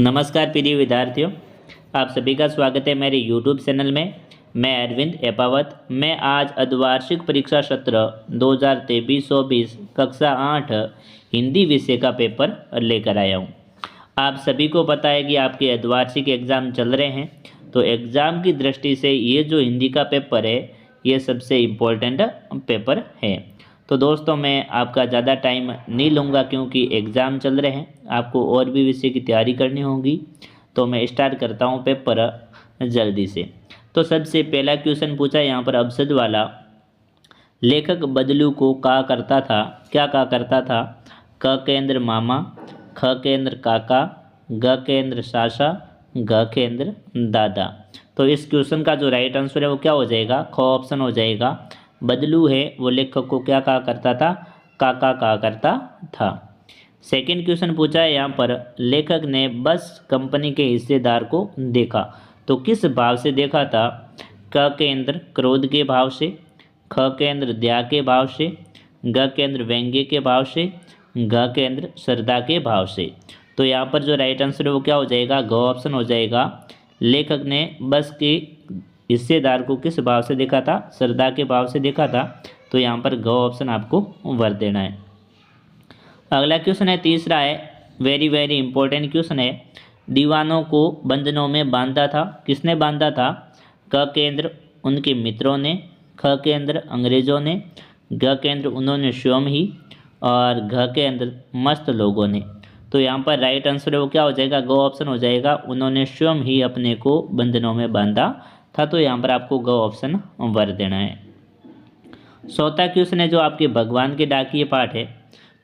नमस्कार प्रिय विद्यार्थियों, आप सभी का स्वागत है मेरे YouTube चैनल में। मैं अरविंद एपावत। मैं आज अर्धवार्षिक परीक्षा सत्र 2023-24 कक्षा 8 हिंदी विषय का पेपर लेकर आया हूं। आप सभी को पता है कि आपके अर्धवार्षिक एग्ज़ाम चल रहे हैं, तो एग्ज़ाम की दृष्टि से ये जो हिंदी का पेपर है ये सबसे इम्पोर्टेंट पेपर है। तो दोस्तों, मैं आपका ज़्यादा टाइम नहीं लूँगा क्योंकि एग्ज़ाम चल रहे हैं, आपको और भी विषय की तैयारी करनी होगी। तो मैं स्टार्ट करता हूँ पेपर जल्दी से। तो सबसे पहला क्वेश्चन पूछा है यहाँ पर अपशब्द वाला। लेखक बदलू को कहा करता था, क्या कहा करता था? क केंद्र मामा, ख केंद्र काका, ग केंद्र सासा, घ केंद्र दादा। तो इस क्वेश्चन का जो राइट आंसर है वो क्या हो जाएगा? ख ऑप्शन हो जाएगा। बदलू है वो लेखक को क्या कहा करता था? काका कहा करता था। सेकंड क्वेश्चन पूछा है यहाँ पर, लेखक ने बस कंपनी के हिस्सेदार को देखा, तो किस भाव से देखा था? क केंद्र क्रोध के भाव से, ख केंद्र दया के भाव से, ग केंद्र व्यंग्य के भाव से, घ केंद्र श्रद्धा के भाव से। तो यहाँ पर जो राइट आंसर है वो क्या हो जाएगा? घ ऑप्शन हो जाएगा। लेखक ने बस के हिस्सेदार को किस भाव से देखा था? श्रद्धा के भाव से देखा था। तो यहाँ पर घ ऑप्शन आपको भर देना है। अगला क्वेश्चन है तीसरा है, वेरी वेरी इंपॉर्टेंट क्वेश्चन है। दीवानों को बंधनों में बांधा था, किसने बांधा था? क केंद्र उनके मित्रों ने, ख केंद्र अंग्रेजों ने, घ केंद्र उन्होंने स्वयं ही, और घ केंद्र मस्त लोगों ने। तो यहाँ पर राइट आंसर है वो क्या हो जाएगा? ग ऑप्शन हो जाएगा। उन्होंने स्वयं ही अपने को बंधनों में बांधा था। तो यहाँ पर आपको ग ऑप्शन भर देना है। चौथा क्वेश्चन है जो आपके भगवान के डाकिए पाठ है,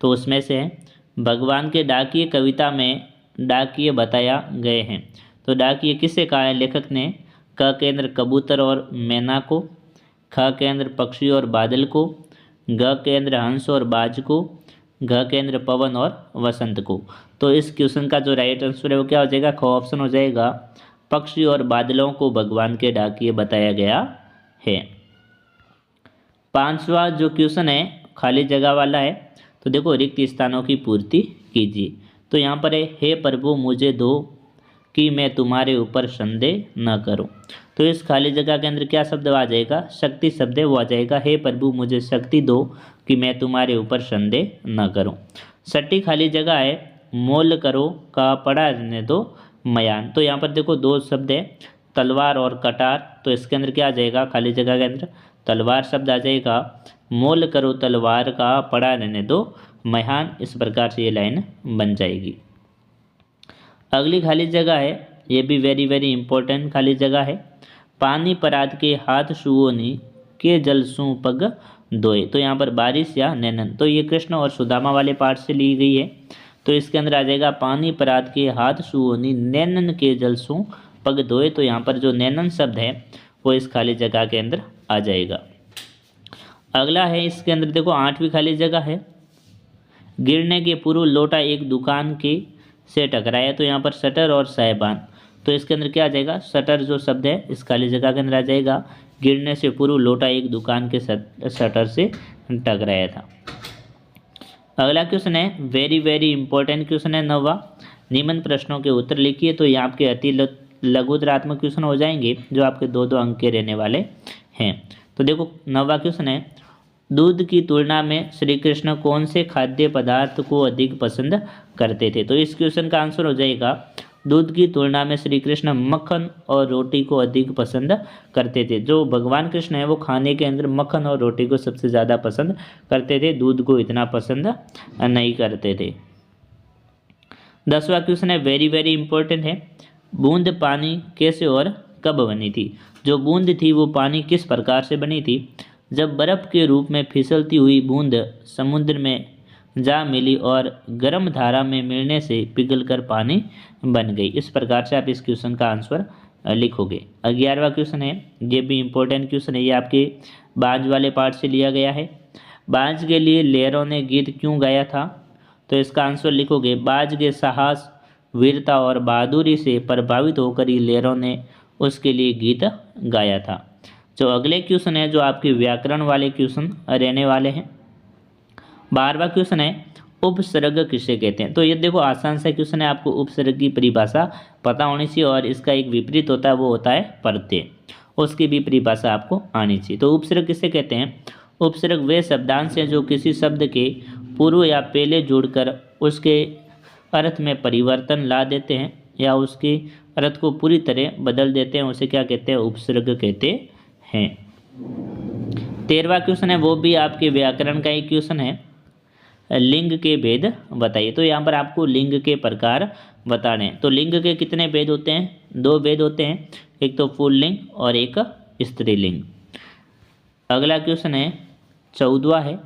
तो उसमें से है भगवान के डाकिए कविता में डाकिए बताया गए हैं, तो डाकिए किसे कहा है लेखक ने? क केंद्र कबूतर और मैना को, ख केंद्र पक्षी और बादल को, घ केंद्र हंस और बाज को, घ केंद्र पवन और वसंत को। तो इस क्वेश्चन का जो राइट आंसर है वो क्या हो जाएगा? ख ऑप्शन हो जाएगा। पक्षी और बादलों को भगवान के डाकिए बताया गया है। पांचवा जो क्वेश्चन है खाली जगह वाला है, तो देखो, रिक्त स्थानों की पूर्ति कीजिए। तो यहाँ पर है, हे प्रभु मुझे दो कि मैं तुम्हारे ऊपर संदेह न करूं। तो इस खाली जगह के अंदर क्या शब्द आ जाएगा? शक्ति शब्द है वो आ जाएगा। हे प्रभु मुझे शक्ति दो कि मैं तुम्हारे ऊपर संदेह न करूं। छठी खाली जगह है, मोल करो का पड़ा रहने दो मयान। तो यहाँ पर देखो दो शब्द है, तलवार और कटार। तो इसके अंदर क्या आ जाएगा? खाली जगह के अंदर तलवार शब्द आ जाएगा। मोल करो तलवार का पड़ा रहने दो महान। इस प्रकार से ये लाइन बन जाएगी। अगली खाली जगह है, ये भी वेरी वेरी इंपॉर्टेंट खाली जगह है। पानी परात के हाथ सुओनी के जल सू पग दोए। तो यहाँ पर बारिश या नैनन, तो ये कृष्ण और सुदामा वाले पाठ से ली गई है। तो इसके अंदर आ जाएगा पानी परात के हाथ सुओनी नैनन के जल सू पग दोए। तो यहाँ पर जो नैनन शब्द है वो इस खाली जगह के अंदर आ जाएगा। अगला है, इसके अंदर देखो आठवीं खाली जगह है, गिरने के पूर्व लोटा एक दुकान के से टकराया। तो यहाँ पर शटर और साहिबान, तो इसके अंदर क्या आ जाएगा? शटर जो शब्द है इस खाली जगह के अंदर आ जाएगा। गिरने से पूर्व लोटा एक दुकान के शटर से टकराया था। अगला क्वेश्चन है वेरी वेरी इंपॉर्टेंट क्वेश्चन है, नौवा। निम्न प्रश्नों के उत्तर लिखिए। तो ये आपके अति लघुतरात्मक क्वेश्चन हो जाएंगे जो आपके दो दो अंक के रहने वाले हैं। तो देखो नौवा क्वेश्चन है, दूध की तुलना में श्री कृष्ण कौन से खाद्य पदार्थ को अधिक पसंद करते थे? तो इस क्वेश्चन का आंसर हो जाएगा, दूध की तुलना में श्री कृष्ण मक्खन और रोटी को अधिक पसंद करते थे। जो भगवान कृष्ण है वो खाने के अंदर मक्खन और रोटी को सबसे ज़्यादा पसंद करते थे, दूध को इतना पसंद नहीं करते थे। 10वां क्वेश्चन है वेरी वेरी इंपॉर्टेंट है, बूंद पानी कैसे और कब बनी थी? जो बूंद थी वो पानी किस प्रकार से बनी थी? जब बर्फ के रूप में फिसलती हुई बूंद समुद्र में जा मिली और गर्म धारा में मिलने से पिघलकर पानी बन गई। इस प्रकार से आप इस क्वेश्चन का आंसर लिखोगे। 11वां क्वेश्चन है, ये भी इंपॉर्टेंट क्वेश्चन है, ये आपके बाज वाले पार्ट से लिया गया है। बाज के लिए लहरों ने गीत क्यों गाया था? तो इसका आंसर लिखोगे, बाज के साहस वीरता और बहादुरी से प्रभावित होकर ही लहरों ने उसके लिए गीत गाया था। जो अगले क्वेश्चन है जो आपके व्याकरण वाले क्वेश्चन रहने वाले हैं। 12वां क्वेश्चन है, उपसर्ग किसे कहते हैं? तो ये देखो आसान सा क्वेश्चन है, आपको उपसर्ग की परिभाषा पता होनी चाहिए और इसका एक विपरीत होता है, वो होता है प्रत्यय, उसकी भी परिभाषा आपको आनी चाहिए। तो उपसर्ग किसे कहते हैं? उपसर्ग वे शब्दांश हैं जो किसी शब्द के पूर्व या पहले जुड़कर उसके अर्थ में परिवर्तन ला देते हैं या उसके अर्थ को पूरी तरह बदल देते हैं, उसे क्या कहते हैं? उपसर्ग कहते हैं। 13वां क्वेश्चन है, वो भी आपके व्याकरण का एक क्वेश्चन है, लिंग के भेद बताइए। तो यहाँ पर आपको लिंग के प्रकार बताने हैं। तो लिंग के कितने भेद होते हैं? 2 भेद होते हैं, एक तो पुल्लिंग और एक स्त्रीलिंग। अगला क्वेश्चन है 14वां है,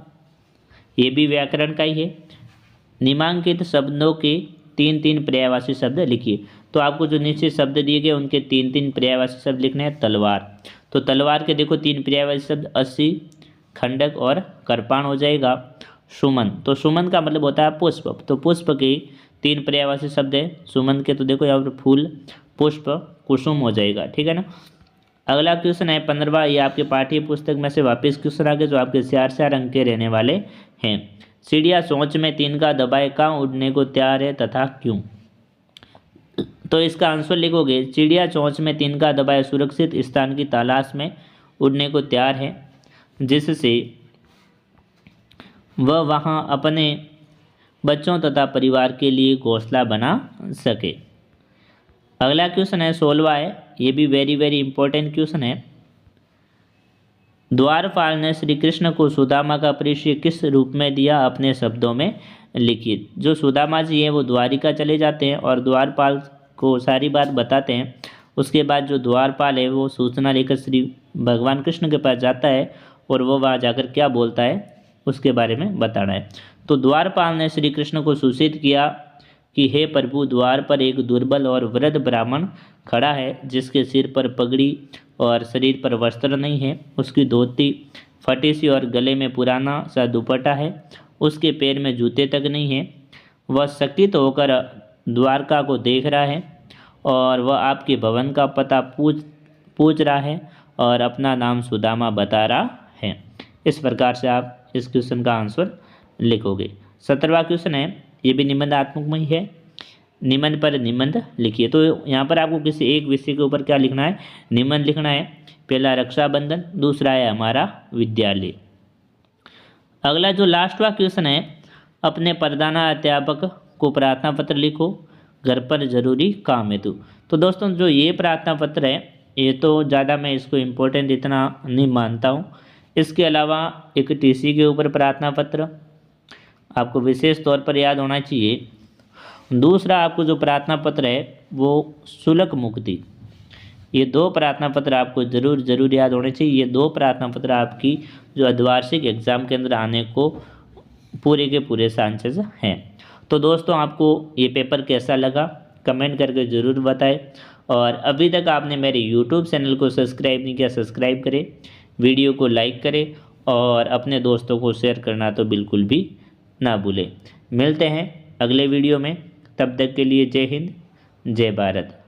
ये भी व्याकरण का ही है, निम्नांकित शब्दों के 3-3 पर्यायवाची शब्द लिखिए। तो आपको जो नीचे शब्द दिए गए उनके 3-3 पर्यायवाची शब्द लिखने हैं। तलवार, तो तलवार के देखो 3 पर्यायवाची शब्द अस्सी, खंडक और कृपाण हो जाएगा। सुमन, तो सुमन का मतलब होता है पुष्प, तो पुष्प के 3 पर्यायवाची शब्द है सुमन के, तो देखो यहाँ पर फूल, पुष्प, कुसुम हो जाएगा, ठीक है ना। अगला क्वेश्चन है 15वां, ये आपके पाठ्य पुस्तक में से वापस क्वेश्चन आ गए जो आपके 4 अंक के रहने वाले हैं। चिड़िया चोंच में तिनका दबाए कहाँ उड़ने को तैयार है तथा क्यों? तो इसका आंसर लिखोगे, चिड़िया चोंच में तिनका दबाए सुरक्षित स्थान की तलाश में उड़ने को तैयार है, जिससे वह वहाँ अपने बच्चों तथा परिवार के लिए घोंसला बना सके। अगला क्वेश्चन है 16वां है, ये भी वेरी इंपॉर्टेंट क्वेश्चन है। द्वारपाल ने श्री कृष्ण को सुदामा का परिचय किस रूप में दिया? अपने शब्दों में लिखिए। जो सुदामा जी हैं वो द्वारिका चले जाते हैं और द्वारपाल को सारी बात बताते हैं। उसके बाद जो द्वारपाल है वो सूचना लेकर श्री भगवान कृष्ण के पास जाता है और वो वहाँ जाकर क्या बोलता है उसके बारे में बताना है। तो द्वारपाल ने श्री कृष्ण को सूचित किया कि हे प्रभु, द्वार पर एक दुर्बल और वृद्ध ब्राह्मण खड़ा है जिसके सिर पर पगड़ी और शरीर पर वस्त्र नहीं है, उसकी धोती फटी सी और गले में पुराना सा दुपट्टा है, उसके पैर में जूते तक नहीं है, वह चकित होकर द्वारका को देख रहा है और वह आपके भवन का पता पूछ रहा है और अपना नाम सुदामा बता रहा है। इस प्रकार से आप इस क्वेश्चन का आंसर लिखोगे। 17वां क्वेश्चन है, ये भी निबंधात्मक में ही है, निबंध पर निबंध लिखिए। तो यहाँ पर आपको किसी एक विषय के ऊपर क्या लिखना है? निबंध लिखना है। पहला रक्षाबंधन, दूसरा है हमारा विद्यालय। अगला जो लास्टवा क्वेश्चन है, अपने प्रधानाध्यापक को प्रार्थना पत्र लिखो, घर पर जरूरी काम हेतु। तो दोस्तों जो ये प्रार्थना पत्र है ये तो ज़्यादा मैं इसको इम्पोर्टेंट इतना नहीं मानता हूँ। इसके अलावा एक टीसी के ऊपर प्रार्थना पत्र आपको विशेष तौर पर याद होना चाहिए। दूसरा आपको जो प्रार्थना पत्र है वो शुल्क मुक्ति, ये 2 प्रार्थना पत्र आपको जरूर याद होने चाहिए। ये 2 प्रार्थना पत्र आपकी जो अर्धवार्षिक एग्जाम के अंदर आने को पूरे के पूरे चांसेस हैं। तो दोस्तों आपको ये पेपर कैसा लगा कमेंट करके ज़रूर बताएं और अभी तक आपने मेरे यूट्यूब चैनल को सब्सक्राइब नहीं किया, सब्सक्राइब करें, वीडियो को लाइक करें और अपने दोस्तों को शेयर करना तो बिल्कुल भी ना भूलें। मिलते हैं अगले वीडियो में, तब तक के लिए जय हिंद, जय भारत।